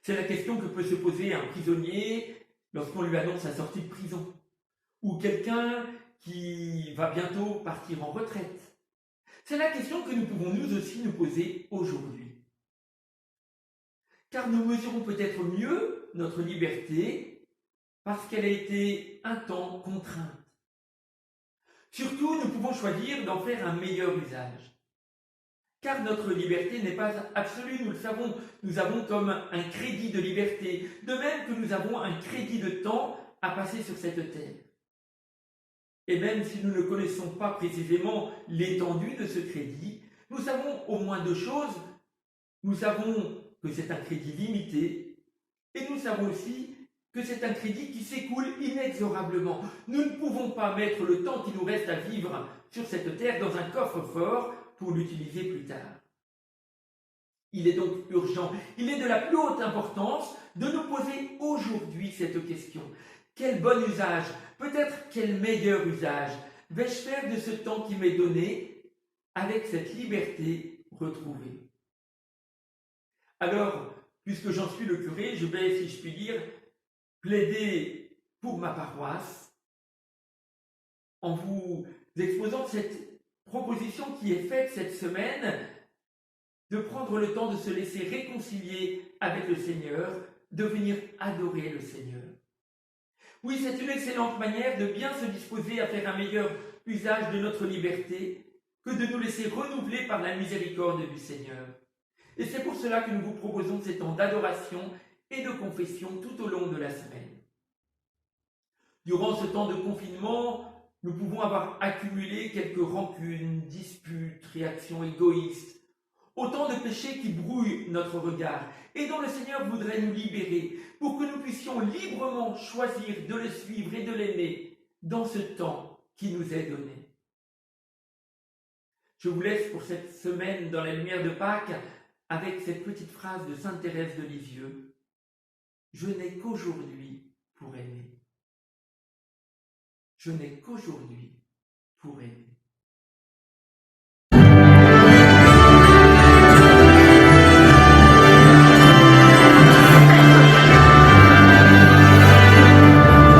C'est la question que peut se poser un prisonnier lorsqu'on lui annonce sa sortie de prison, ou quelqu'un qui va bientôt partir en retraite. C'est la question que nous pouvons nous aussi nous poser aujourd'hui. Car nous mesurons peut-être mieux notre liberté parce qu'elle a été un temps contrainte. Surtout, nous pouvons choisir d'en faire un meilleur usage. Car notre liberté n'est pas absolue, nous le savons. Nous avons comme un crédit de liberté, de même que nous avons un crédit de temps à passer sur cette terre. Et même si nous ne connaissons pas précisément l'étendue de ce crédit, nous savons au moins deux choses. Nous savons que c'est un crédit limité et nous savons aussi que c'est un crédit qui s'écoule inexorablement. Nous ne pouvons pas mettre le temps qui nous reste à vivre sur cette terre dans un coffre-fort pour l'utiliser plus tard. Il est donc urgent, il est de la plus haute importance de nous poser aujourd'hui cette question. Quel bon usage, peut-être quel meilleur usage vais-je faire de ce temps qui m'est donné avec cette liberté retrouvée? Alors, puisque j'en suis le curé, je vais, si je puis dire, plaider pour ma paroisse en vous exposant cette proposition qui est faite cette semaine de prendre le temps de se laisser réconcilier avec le Seigneur, de venir adorer le Seigneur. Oui, c'est une excellente manière de bien se disposer à faire un meilleur usage de notre liberté que de nous laisser renouveler par la miséricorde du Seigneur. Et c'est pour cela que nous vous proposons ces temps d'adoration et de confession tout au long de la semaine. Durant ce temps de confinement, nous pouvons avoir accumulé quelques rancunes, disputes, réactions égoïstes, autant de péchés qui brouillent notre regard et dont le Seigneur voudrait nous libérer pour que nous puissions librement choisir de le suivre et de l'aimer dans ce temps qui nous est donné. Je vous laisse pour cette semaine dans la lumière de Pâques avec cette petite phrase de sainte Thérèse de Lisieux. Je n'ai qu'aujourd'hui pour aimer. Je n'ai qu'aujourd'hui pour aimer.